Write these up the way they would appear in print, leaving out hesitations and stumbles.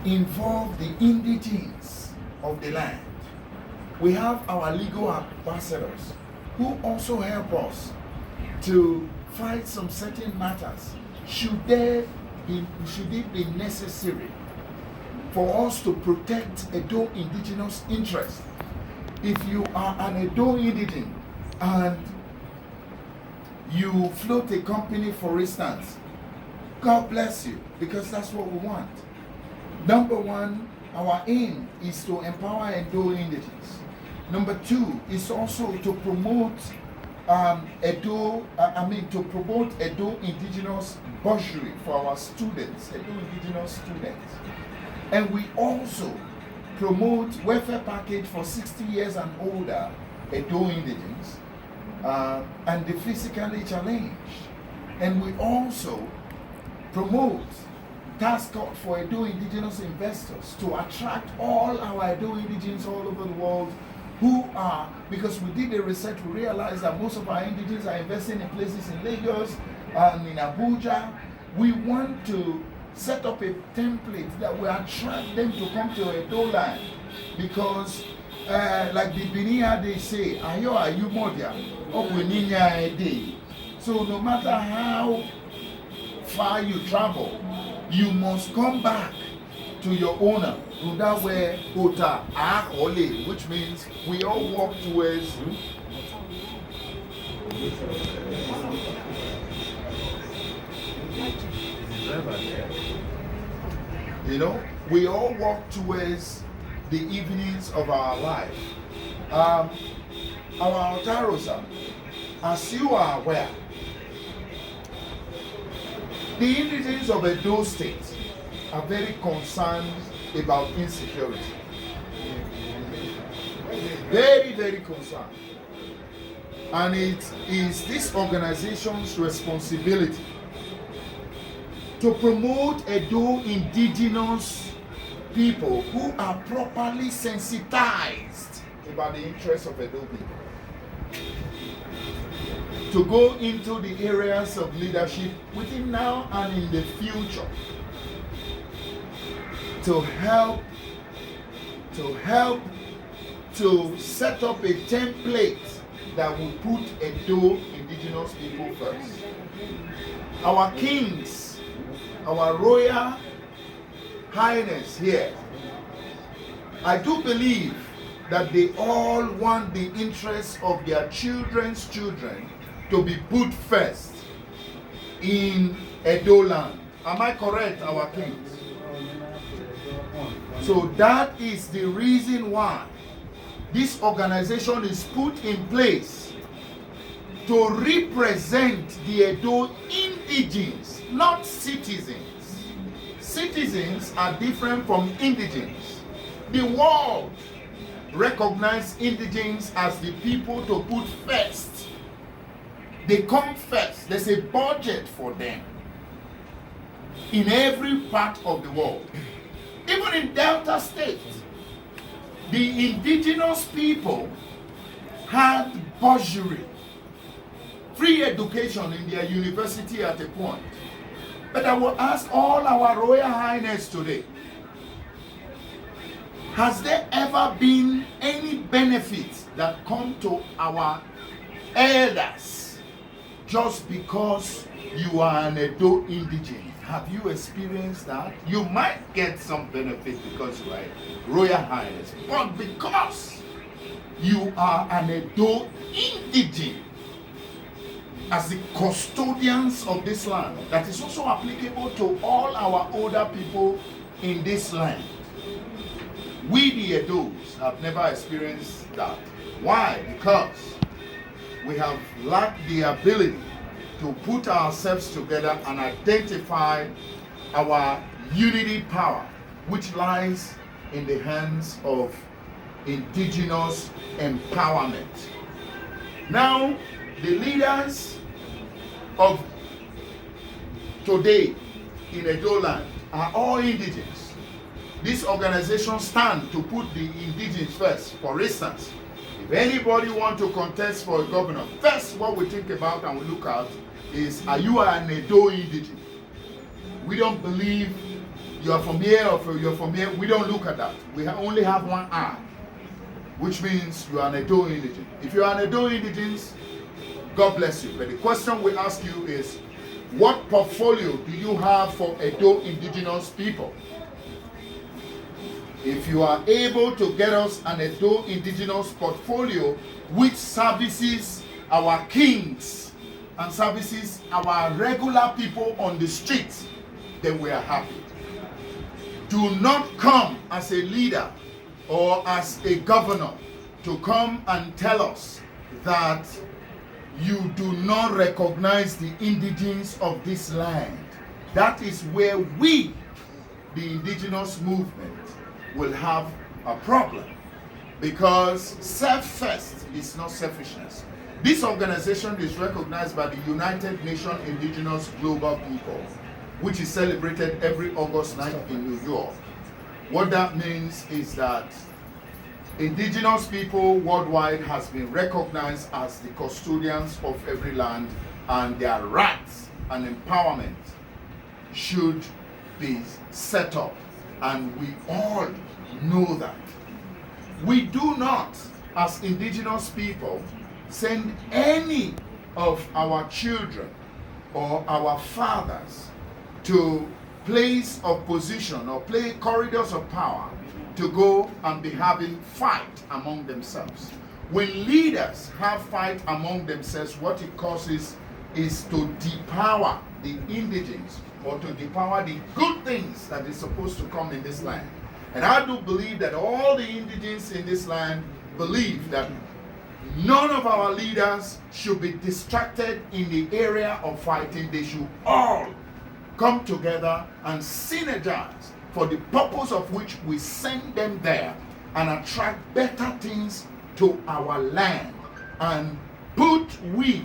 involve the indigenes of the land. We have our legal ambassadors who also help us to fight some certain matters. Should it be necessary for us to protect Edo indigenous interests? If you are an Edo indigene and you float a company, for instance, God bless you, because that's what we want. Number one, our aim is to empower Edo indigenes. Number two is also to promote Edo indigenous bursary for our students, Edo indigenous students. And we also promote welfare package for 60 years and older Edo indigenes and the physically challenged. And we also promote task cut for Edo indigenous investors to attract all our Edo indigenes all over the world who are, because we did the research, we realized that most of our indigenes are investing in places in Lagos and in Abuja. We want to set up a template that will attract them to come to Edo land, because like the Benia they say, ayo ayu modia, opuninya ede. So no matter how far you travel, you must come back to your owner. That way, OTARO, which means we all walk towards we all walk towards the evenings of our life. Our Otaros, as you are aware, the indigenes of Edo State are very concerned about insecurity. Very, very concerned. And it is this organization's responsibility to promote Edo indigenous people who are properly sensitized about the interests of Edo people, to go into the areas of leadership within now and in the future, to help to set up a template that will put Edo indigenous people first. Our kings, our royal highness here, I do believe that they all want the interests of their children's children to be put first in Edo land. Am I correct, our kings? So that is the reason why this organization is put in place to represent the Edo indigenes, not citizens. Citizens are different from indigenes. The world recognizes indigenes as the people to put first. They come first. There's a budget for them in every part of the world. Even in Delta State, the indigenous people had bursary, free education in their university at a point. But I will ask all our Royal Highness today, has there ever been any benefit that come to our elders just because you are an Edo indigene? Have you experienced that? You might get some benefit because you are Royal Highness, but because you are an Edo indigene, as the custodians of this land, that is also applicable to all our older people in this land. We the Edos have never experienced that. Why? Because we have lacked the ability to put ourselves together and identify our unity power, which lies in the hands of indigenous empowerment. Now, the leaders of today in Edo land are all indigenes. This organization stands to put the indigenes first. For instance, if anybody wants to contest for a governor, first what we think about and we look at is, are you an Edo indigene? We don't believe you are from here or you're from here. We don't look at that. We only have one eye, which means you are an Edo indigent. If you are an Edo indigent, God bless you. But the question we ask you is, what portfolio do you have for Edo indigenous people? If you are able to get us an Edo indigenous portfolio which services our kings and services our regular people on the streets, then we are happy. Do not come as a leader or as a governor to come and tell us that you do not recognize the indigents of this land. That is where we, the indigenous movement, will have a problem, because self first is not selfishness. This organization is recognized by the United Nations Indigenous Global People, which is celebrated every August 9th in New York. What that means is that indigenous people worldwide has been recognized as the custodians of every land, and their rights and empowerment should be set up, and we all know that. We do not, as indigenous people, send any of our children or our fathers to place of position or play corridors of power to go and be having fight among themselves. When leaders have fight among themselves, what it causes is to depower the indigents, or to depower the good things that is supposed to come in this land. And I do believe that all the indigents in this land believe that none of our leaders should be distracted in the area of fighting. They should all come together and synergize for the purpose of which we send them there, and attract better things to our land, and put we,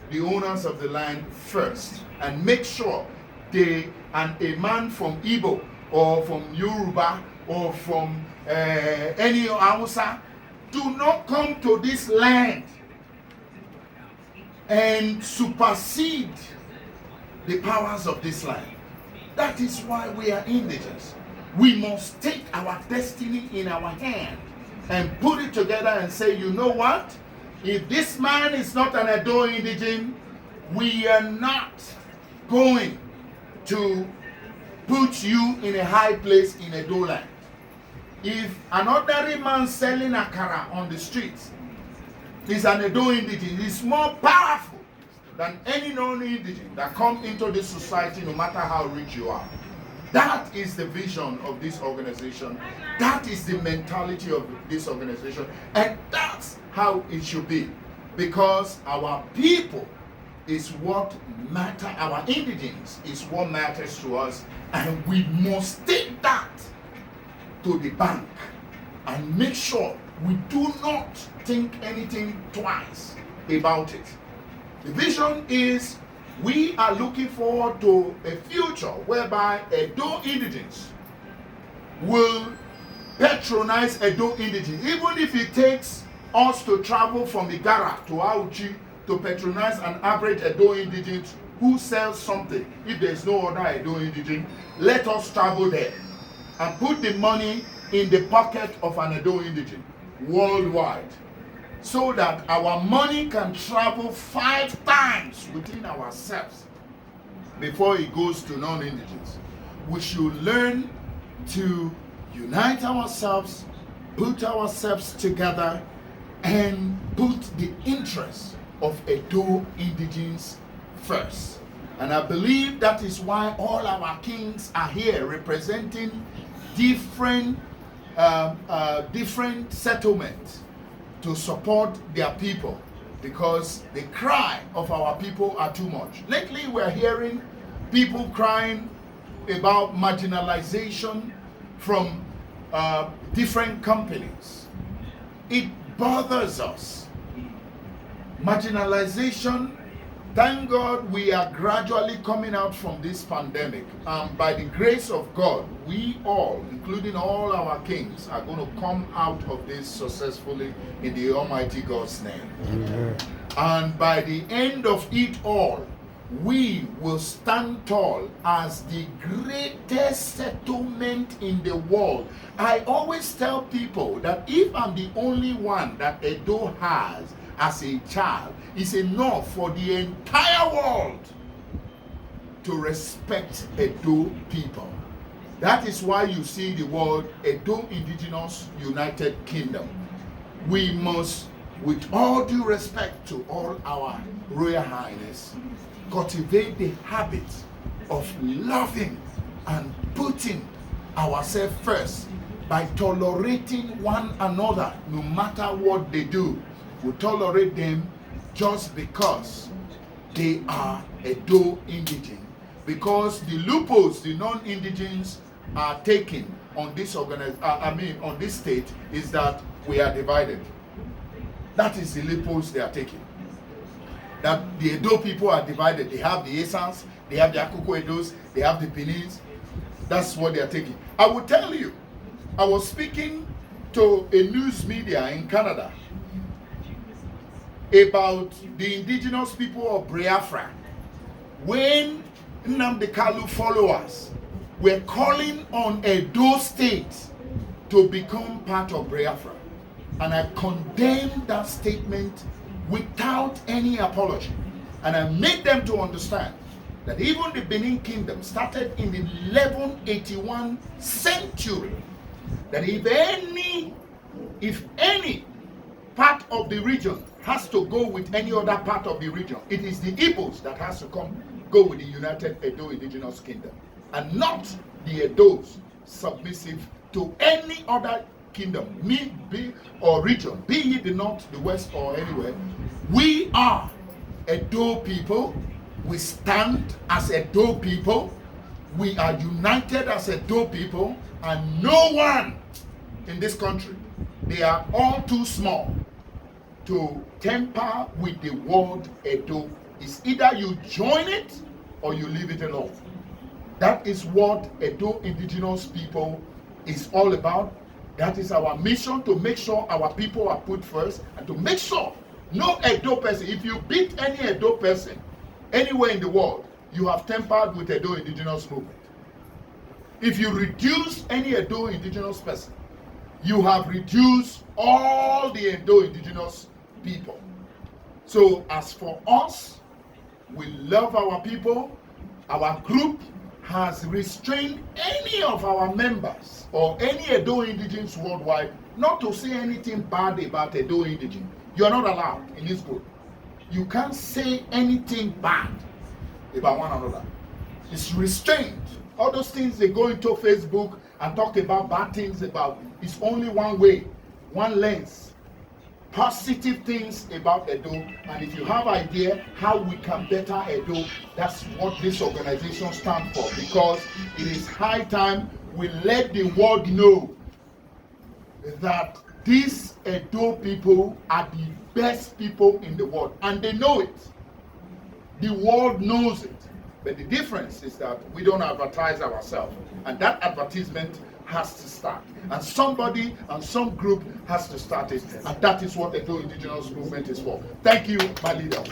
the owners of the land, first, and make sure they, and a man from Igbo or from Yoruba or from any Hausa, do not come to this land and supersede the powers of this land. That is why we are indigents. We must take our destiny in our hand and put it together and say, you know what? If this man is not an Edo indigent, we are not going to put you in a high place in Edo land. If an ordinary man selling akara on the streets is an Edo indigent, he's more powerful than any non-indigent that come into this society, no matter how rich you are. That is the vision of this organization. That is the mentality of this organization. And that's how it should be. Because our people is what matter, our indigents is what matters to us. And we must take that to the bank and make sure we do not think anything twice about it. The vision is, we are looking forward to a future whereby Edo indigents will patronize Edo indigents, even if it takes us to travel from IGARRA to Auchi to patronize an average Edo indigent who sells something. If there's no other Edo indigent, let us travel there and put the money in the pocket of an Edo indigent worldwide, so that our money can travel 5 times within ourselves before it goes to non-indigents. We should learn to unite ourselves, put ourselves together, and put the interests of Edo indigents first. And I believe that is why all our kings are here, representing different settlements to support their people, because the cry of our people are too much. Lately we're hearing people crying about marginalization from different companies. It bothers us. Marginalization, thank God we are gradually coming out from this pandemic. By the grace of God, we all, including all our kings, are going to come out of this successfully in the Almighty God's name. Amen. And by the end of it all, we will stand tall as the greatest settlement in the world. I always tell people that if I'm the only one that Edo has as a child, it's enough for the entire world to respect Edo people. That is why you see the word Edo Indigenous United Kingdom. We must, with all due respect to all our Royal Highness, cultivate the habit of loving and putting ourselves first by tolerating one another no matter what they do. We tolerate them just because they are Edo indigene. Because the loopholes the non-indigenes are taking on this on this state is that we are divided. That is the loopholes they are taking. That the Edo people are divided. They have the Esans, they have the Akoko Edos, they have the Benins. That's what they are taking. I will tell you, I was speaking to a news media in Canada about the indigenous people of Biafra. When Nnamdi Kanu followers were calling on Edo State to become part of Biafra. And I condemned that statement without any apology. And I made them to understand that even the Benin Kingdom started in the 1181 century. That if any part of the region has to go with any other part of the region, it is the Igbos that has to go with the United Edo Indigenous Kingdom, and not the Edos submissive to any other kingdom, or region, be it the north, the west, or anywhere. We are Edo people. We stand as Edo people. We are united as Edo people, and no one in this country, they are all too small to temper with the word Edo. It's either you join it or you leave it alone. That is what Edo indigenous people is all about. That is our mission, to make sure our people are put first, and to make sure no Edo person, if you beat any Edo person anywhere in the world, you have tempered with Edo indigenous movement. If you reduce any Edo indigenous person, you have reduced all the Edo indigenous people. So as for us, we love our people. Our group has restrained any of our members or any Edo indigenes worldwide not to say anything bad about Edo indigene. You are not allowed in this group. You can't say anything bad about one another. It's restrained. All those things they go into Facebook and talk about bad things about, it's only one way, one lens. Positive things about Edo, and if you have idea how we can better Edo, that's what this organization stands for, because it is high time we let the world know that these Edo people are the best people in the world, and they know it. The world knows it. But the difference is that we don't advertise ourselves, and that advertisement has to start, and somebody and some group has to start it, and that is what the Edo Indigenous movement is for. Thank you, my leader.